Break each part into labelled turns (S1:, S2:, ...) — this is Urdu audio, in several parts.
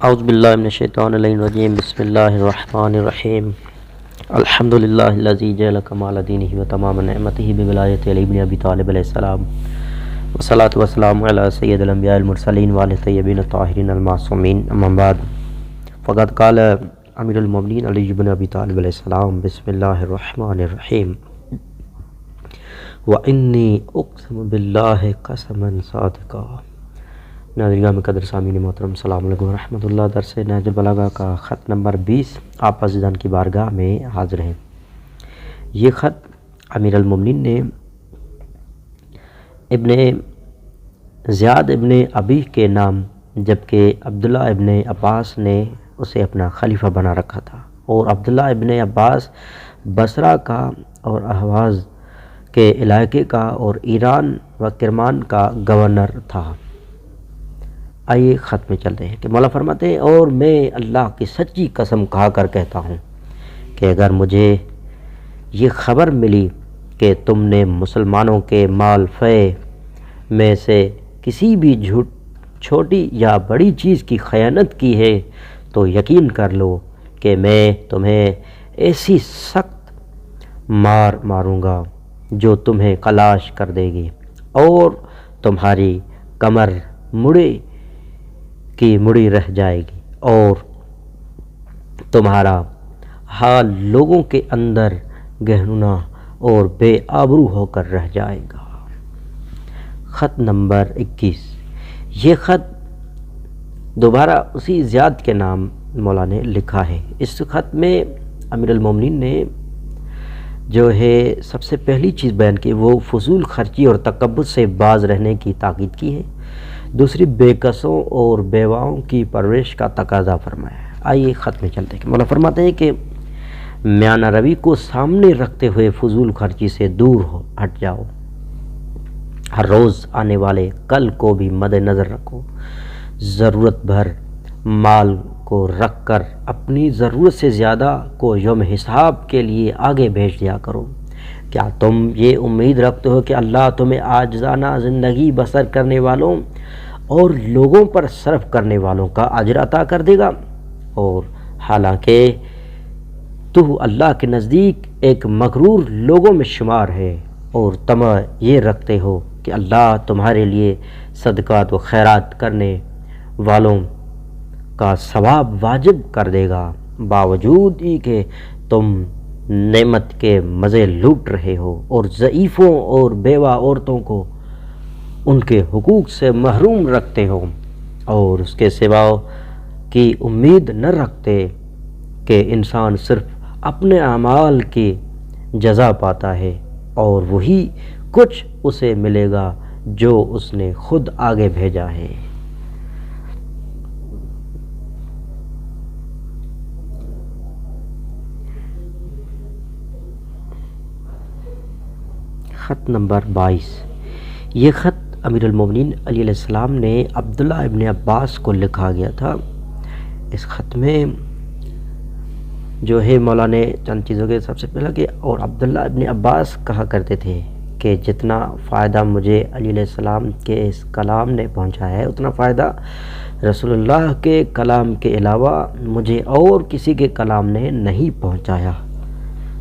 S1: اعوذ باللہ من الشیطان الرجیم بسم اللہ الرحمن الرحیم الحمد للہ الذی جعل کمال دینہ و تمام نعمتہ بولایت علی بن ابی طالب علیہ السلام والصلاة والسلام علی سید الانبیاء المرسلین وآلہ الطیبین الطاہرین المعصومین اما بعد فقد قال امیر المومنین علی بن ابی طالب علیہ السلام بسم اللہ الرحمن الرحیم وانی اقسم باللہ قسما صادقا۔ ناظرین میں قدر سامعین محترم السلام علیکم ورحمۃ اللہ۔ درس نہج البلاغہ کا خط نمبر 20 آپ عزیزان کی بارگاہ میں حاضر ہیں۔ یہ خط امیر المومنین نے ابن زیاد ابن ابی کے نام جبکہ عبداللہ ابن عباس نے اسے اپنا خلیفہ بنا رکھا تھا، اور عبداللہ ابن عباس بصرہ کا اور احواز کے علاقے کا اور ایران و کرمان کا گورنر تھا۔ آئیے خط میں چلتے ہیں کہ مولا فرماتے ہیں، اور میں اللہ کی سچی قسم کھا کر کہتا ہوں کہ اگر مجھے یہ خبر ملی کہ تم نے مسلمانوں کے مال فے میں سے کسی بھی چھوٹی یا بڑی چیز کی خیانت کی ہے تو یقین کر لو کہ میں تمہیں ایسی سخت ماروں گا جو تمہیں کلاش کر دے گی، اور تمہاری کمر مڑی رہ جائے گی، اور تمہارا حال لوگوں کے اندر گہننا اور بے آبرو ہو کر رہ جائے گا۔ خط نمبر 21۔ یہ خط دوبارہ اسی زیاد کے نام مولا نے لکھا ہے۔ اس خط میں امیر المومنین نے جو ہے سب سے پہلی چیز بیان کی وہ فضول خرچی اور تکبر سے باز رہنے کی تاکید کی ہے، دوسری بے کسوں اور بیواؤں کی پرورش کا تقاضا فرمایا ہے۔ آئیے خط میں چلتے ہیں۔ مولا فرماتے ہیں کہ میانہ روی کو سامنے رکھتے ہوئے فضول خرچی سے دور ہٹ جاؤ، ہر روز آنے والے کل کو بھی مد نظر رکھو، ضرورت بھر مال کو رکھ کر اپنی ضرورت سے زیادہ کو یوم حساب کے لیے آگے بھیج دیا کرو۔ کیا تم یہ امید رکھتے ہو کہ اللہ تمہیں عاجزانہ زندگی بسر کرنے والوں اور لوگوں پر صرف کرنے والوں کا اجر عطا کر دے گا، اور حالانکہ تو اللہ کے نزدیک ایک مغرور لوگوں میں شمار ہے، اور طمع یہ رکھتے ہو کہ اللہ تمہارے لیے صدقات و خیرات کرنے والوں کا ثواب واجب کر دے گا، باوجود ہی کہ تم نعمت کے مزے لوٹ رہے ہو اور ضعیفوں اور بیوہ عورتوں کو ان کے حقوق سے محروم رکھتے ہو، اور اس کے سوا کی امید نہ رکھتے کہ انسان صرف اپنے اعمال کی جزا پاتا ہے، اور وہی کچھ اسے ملے گا جو اس نے خود آگے بھیجا ہے۔ خط نمبر 22۔ یہ خط امیر المومنین علیہ السلام نے عبداللہ ابن عباس کو لکھا گیا تھا۔ اس خط میں جو ہے مولا نے چند چیزوں کے سب سے پہلا کہ اور عبداللہ ابن عباس کہا کرتے تھے کہ جتنا فائدہ مجھے علیہ السلام کے اس کلام نے پہنچا ہے اتنا فائدہ رسول اللہ کے کلام کے علاوہ مجھے اور کسی کے کلام نے نہیں پہنچایا۔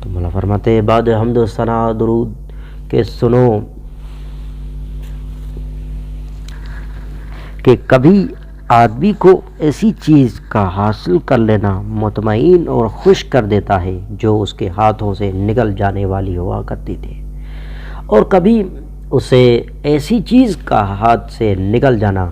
S1: تو مولا فرماتے ہیں بعد حمد و ثنا درود کہ سنو کہ کبھی آدمی کو ایسی چیز کا حاصل کر لینا مطمئن اور خوش کر دیتا ہے جو اس کے ہاتھوں سے نکل جانے والی ہوا کرتی تھی، اور کبھی اسے ایسی چیز کا ہاتھ سے نکل جانا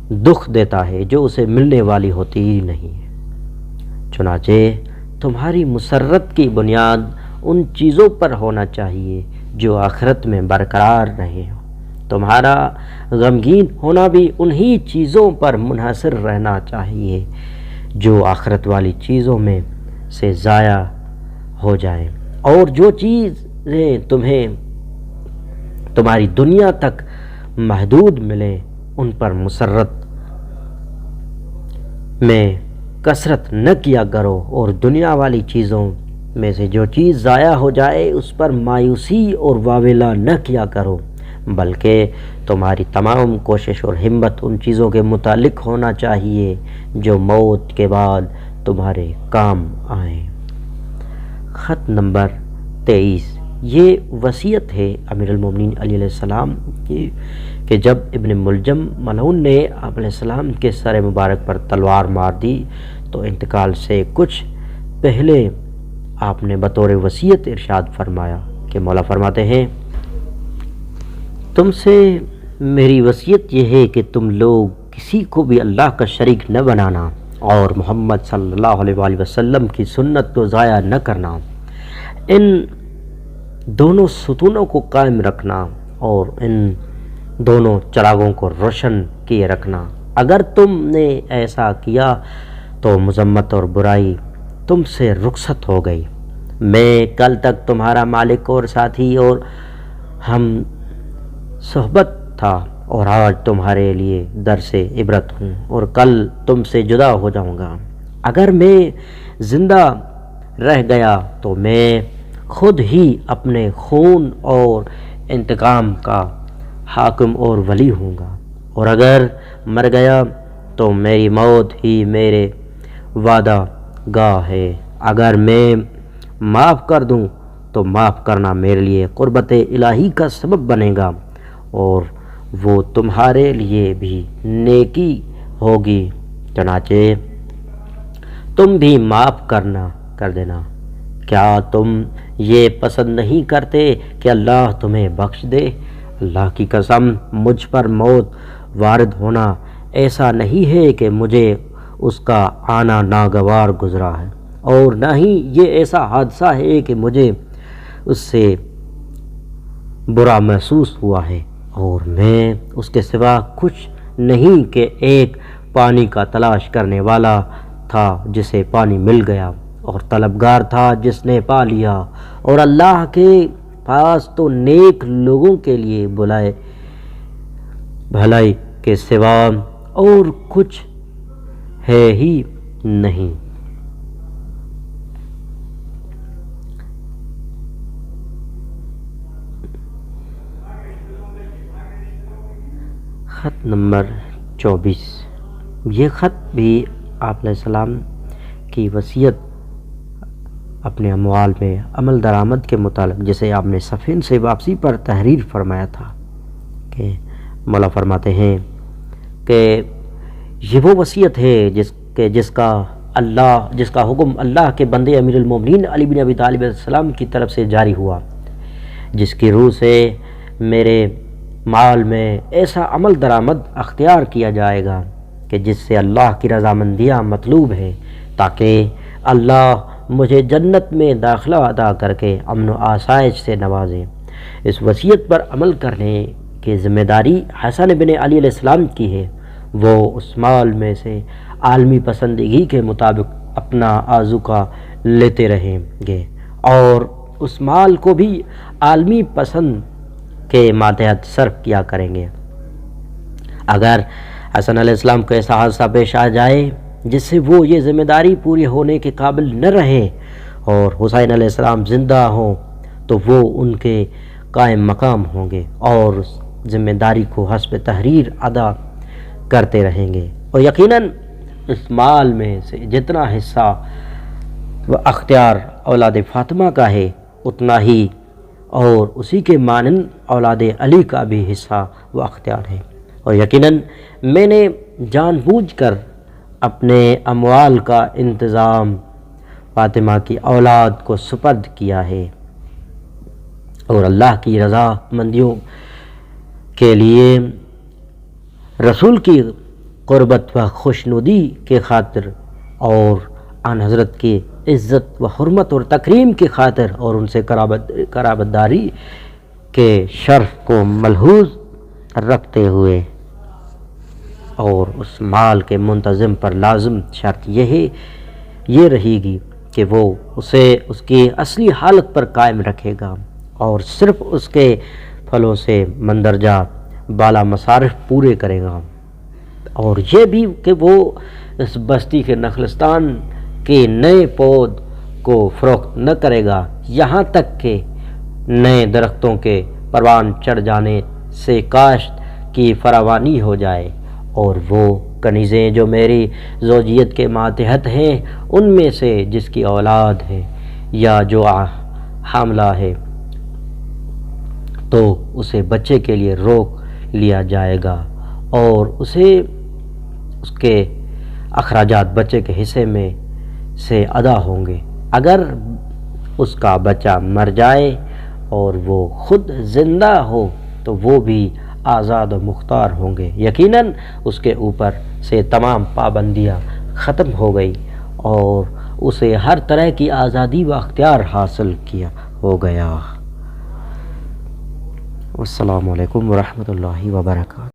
S1: دکھ دیتا ہے جو اسے ملنے والی ہوتی ہی نہیں ہے۔ چنانچہ تمہاری مسرت کی بنیاد ان چیزوں پر ہونا چاہیے جو آخرت میں برقرار رہے ہو، تمہارا غمگین ہونا بھی انہی چیزوں پر منحصر رہنا چاہیے جو آخرت والی چیزوں میں سے ضائع ہو جائیں، اور جو چیزیں تمہیں تمہاری دنیا تک محدود ملیں ان پر مسرت میں کثرت نہ کیا کرو، اور دنیا والی چیزوں میں سے جو چیز ضائع ہو جائے اس پر مایوسی اور واویلا نہ کیا کرو، بلکہ تمہاری تمام کوشش اور ہمت ان چیزوں کے متعلق ہونا چاہیے جو موت کے بعد تمہارے کام آئیں۔ خط نمبر 23، یہ وصیت ہے امیر المومنین علیہ السلام کی کہ جب ابن ملجم ملعون نے آپ علیہ السلام کے سر مبارک پر تلوار مار دی تو انتقال سے کچھ پہلے آپ نے بطور وصیت ارشاد فرمایا کہ مولا فرماتے ہیں، تم سے میری وصیت یہ ہے کہ تم لوگ کسی کو بھی اللہ کا شریک نہ بنانا اور محمد صلی اللہ علیہ وآلہ وسلم کی سنت کو ضائع نہ کرنا، ان دونوں ستونوں کو قائم رکھنا اور ان دونوں چراغوں کو روشن کیے رکھنا۔ اگر تم نے ایسا کیا تو مذمت اور برائی تم سے رخصت ہو گئی۔ میں کل تک تمہارا مالک اور ساتھی اور ہم صحبت تھا اور آج تمہارے لیے درس عبرت ہوں اور کل تم سے جدا ہو جاؤں گا۔ اگر میں زندہ رہ گیا تو میں خود ہی اپنے خون اور انتقام کا حاکم اور ولی ہوں گا، اور اگر مر گیا تو میری موت ہی میرے وعدہ گاہ ہے۔ اگر میں معاف کر دوں تو معاف کرنا میرے لیے قربت الہی کا سبب بنے گا اور وہ تمہارے لیے بھی نیکی ہوگی، چنانچہ تم بھی معاف کر دینا۔ کیا تم یہ پسند نہیں کرتے کہ اللہ تمہیں بخش دے؟ اللہ کی قسم، مجھ پر موت وارد ہونا ایسا نہیں ہے کہ مجھے اس کا آنا ناگوار گزرا ہے، اور نہ ہی یہ ایسا حادثہ ہے کہ مجھے اس سے برا محسوس ہوا ہے، اور میں اس کے سوا کچھ نہیں کہ ایک پانی کا تلاش کرنے والا تھا جسے پانی مل گیا، اور طلبگار تھا جس نے پا لیا، اور اللہ کے پاس تو نیک لوگوں کے لیے بھلائی کے سوا اور کچھ ہے ہی نہیں۔ خط نمبر 24، یہ خط بھی آپ علیہ السلام کی وصیت اپنے اموال میں عمل درآمد کے متعلق، جسے آپ نے سفین سے واپسی پر تحریر فرمایا تھا، کہ مولا فرماتے ہیں کہ یہ وہ وصیت ہے جس کا حکم اللہ کے بندے امیر المومنین علی بن ابی طالب علیہ السلام کی طرف سے جاری ہوا، جس کی روح سے میرے مال میں ایسا عمل درآمد اختیار کیا جائے گا کہ جس سے اللہ کی رضامندیاں مطلوب ہے، تاکہ اللہ مجھے جنت میں داخلہ عطا کر کے امن و آسائش سے نوازے۔ اس وصیت پر عمل کرنے کی ذمہ داری حسن بن علی علیہ السلام کی ہے۔ وہ اس مال میں سے عالمی پسندگی کے مطابق اپنا آذوقہ لیتے رہیں گے اور اس مال کو بھی عالمی پسند کے ماتحت صرف کیا کریں گے۔ اگر حسن علیہ السلام کو ایسا حادثہ پیش آ جائے جس سے وہ یہ ذمہ داری پوری ہونے کے قابل نہ رہے اور حسین علیہ السلام زندہ ہوں تو وہ ان کے قائم مقام ہوں گے اور اس ذمہ داری کو حسب تحریر ادا کرتے رہیں گے، اور یقیناً اس مال میں سے جتنا حصہ و اختیار اولاد فاطمہ کا ہے اتنا ہی اور اسی کے مانند اولاد علی کا بھی حصہ و اختیار ہے، اور یقیناً میں نے جان بوجھ کر اپنے اموال کا انتظام فاطمہ کی اولاد کو سپرد کیا ہے، اور اللہ کی رضا مندیوں کے لیے رسول کی قربت و خوشنودی کے خاطر اور آن حضرت کی عزت و حرمت اور تکریم کی خاطر اور ان سے قرابت داری کے شرف کو ملحوظ رکھتے ہوئے، اور اس مال کے منتظم پر لازم شرط یہ رہے گی کہ وہ اسے اس کی اصلی حالت پر قائم رکھے گا اور صرف اس کے پھلوں سے مندرجہ بالا مصارف پورے کرے گا، اور یہ بھی کہ وہ اس بستی کے نخلستان کے نئے پود کو فروخت نہ کرے گا یہاں تک کہ نئے درختوں کے پروان چڑھ جانے سے کاشت کی فراوانی ہو جائے، اور وہ کنیزیں جو میری زوجیت کے ماتحت ہیں ان میں سے جس کی اولاد ہے یا جو حاملہ ہے تو اسے بچے کے لیے روک لیا جائے گا، اور اسے اس کے اخراجات بچے کے حصے میں سے ادا ہوں گے۔ اگر اس کا بچہ مر جائے اور وہ خود زندہ ہو تو وہ بھی آزاد و مختار ہوں گے۔ یقیناً اس کے اوپر سے تمام پابندیاں ختم ہو گئی اور اسے ہر طرح کی آزادی و اختیار حاصل کیا ہو گیا۔ السلام علیکم ورحمۃ اللہ وبرکاتہ۔